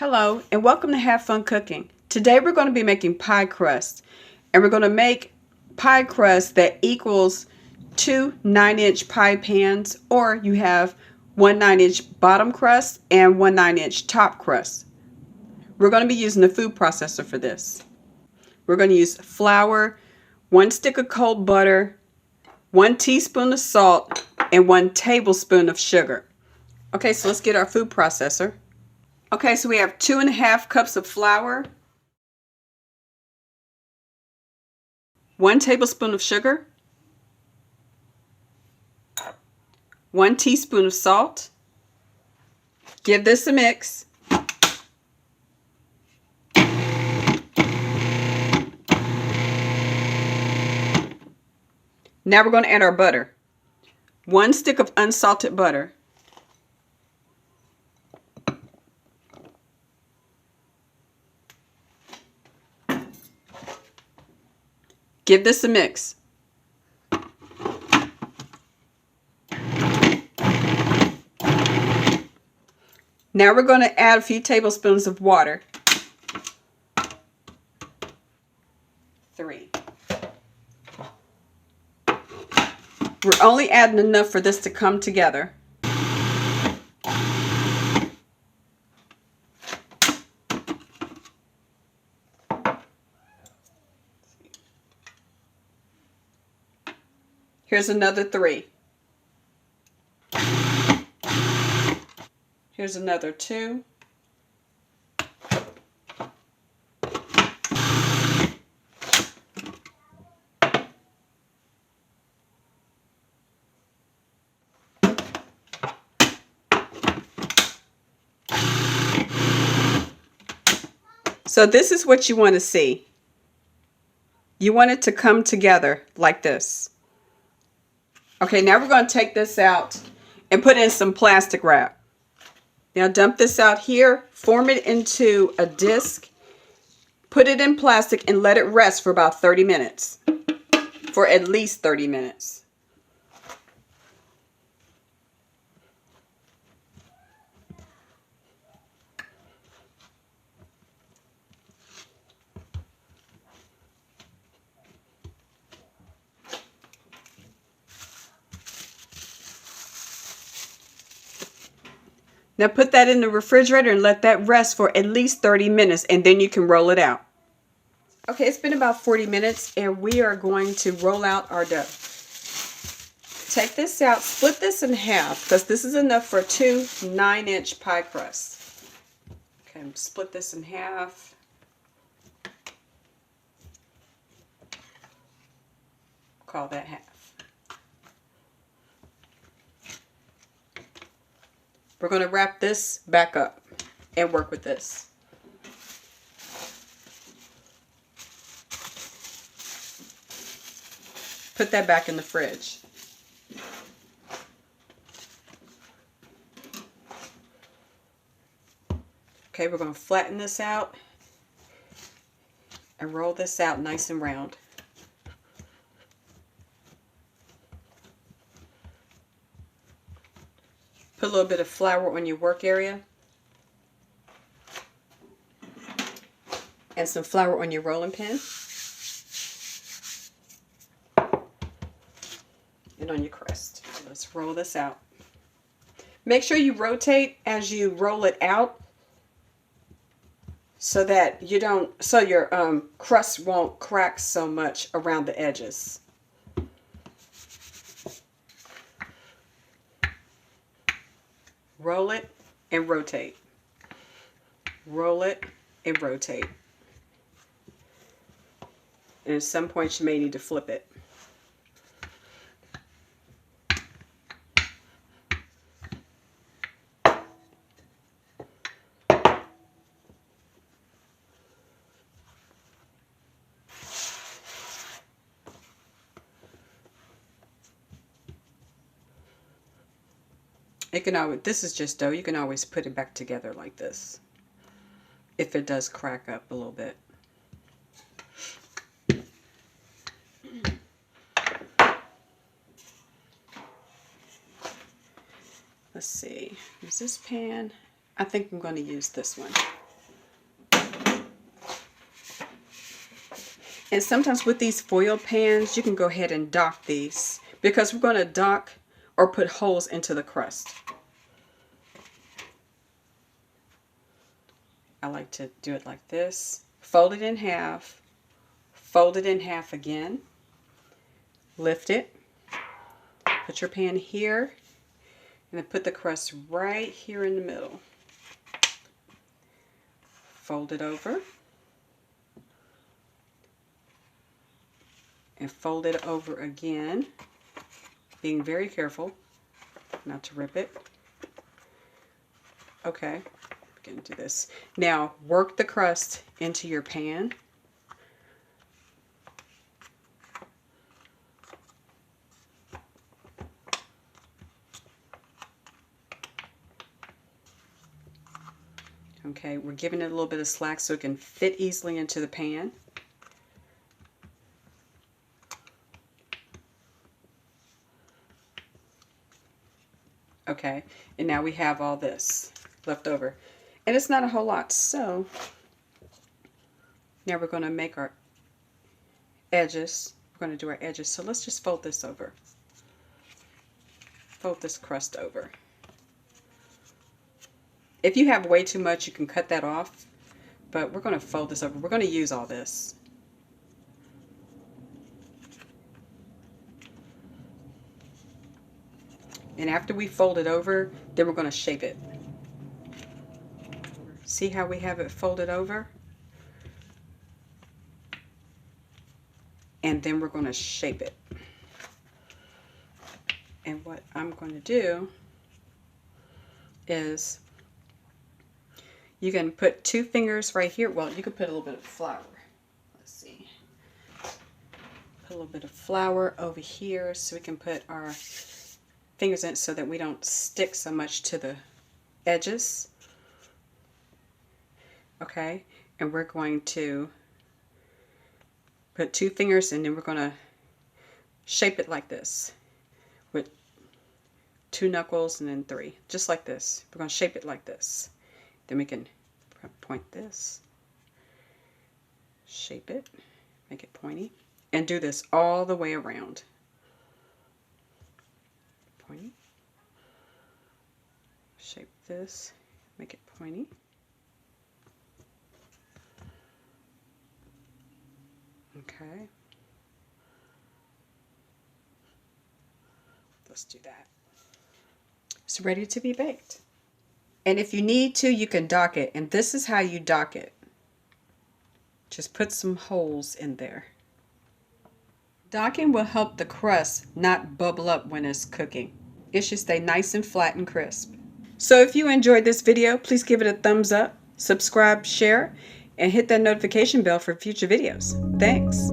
Hello and welcome to Have Fun Cooking. Today we're going to be making pie crust, and we're going to make pie crust that equals two 9-inch pie pans, or you have one 9-inch bottom crust and one 9-inch top crust. We're going to be using the food processor for this. We're going to use flour, 1 stick of cold butter, 1 teaspoon of salt, and 1 tablespoon of sugar. Okay, so let's get our food processor. Okay, so we have 2½ cups of flour, 1 tablespoon of sugar, 1 teaspoon of salt. Give this a mix. Now we're going to add our butter. 1 stick of unsalted butter. Give this a mix. Now we're going to add a few tablespoons of water. 3. We're only adding enough for this to come together. Here's another 3. Here's another 2. So this is what you want to see. You want it to come together like this. Okay, now we're going to take this out and put in some plastic wrap. Now dump this out here, form it into a disc, put it in plastic, and let it rest for about 30 minutes. For at least 30 minutes. Now put that in the refrigerator and let that rest for at least 30 minutes, and then you can roll it out. Okay, it's been about 40 minutes and we are going to roll out our dough. Take this out, split this in half because this is enough for 2 9-inch pie crusts. Okay, split this in half. Call that half. We're going to wrap this back up and work with this. Put that back in the fridge. Okay, we're going to flatten this out and roll this out nice and round. Put a little bit of flour on your work area and some flour on your rolling pin and on your crust. So let's roll this out. Make sure you rotate as you roll it out so that your crust won't crack so much around the edges. Roll it and rotate. Roll it and rotate. And at some point you may need to flip it. This is just dough. You can always put it back together like this if it does crack up a little bit. Let's see. Use this pan. I think I'm going to use this one. And sometimes with these foil pans, you can go ahead and dock these because we're going to dock or put holes into the crust. I like to do it like this. Fold it in half, fold it in half again, lift it, put your pan here, and then put the crust right here in the middle. Fold it over, and fold it over again, being very careful not to rip it. Okay, we're going to do this. Now work the crust into your pan. Okay, we're giving it a little bit of slack so it can fit easily into the pan. Okay, and now we have all this left over. And it's not a whole lot, so now we're going to make our edges. We're going to do our edges, so let's just fold this over. Fold this crust over. If you have way too much, you can cut that off, but we're going to fold this over. We're going to use all this. And after we fold it over, then we're going to shape it. See how we have it folded over? And then we're going to shape it. And what I'm going to do is you can put 2 fingers right here. Well, you could put a little bit of flour. Let's see. Put a little bit of flour over here so we can put our fingers in it so that we don't stick so much to the edges. Okay, and we're going to put 2 fingers and then we're going to shape it like this with 2 knuckles and then 3, just like this. We're going to shape it like this. Then we can point this, shape it, make it pointy, and do this all the way around. Pointy, shape this, make it pointy. Okay, let's do that. It's ready to be baked. And if you need to, you can dock it. And this is how you dock it. Just put some holes in there. Docking will help the crust not bubble up when it's cooking. It should stay nice and flat and crisp. So if you enjoyed this video, please give it a thumbs up, subscribe, share, and hit that notification bell for future videos. Thanks.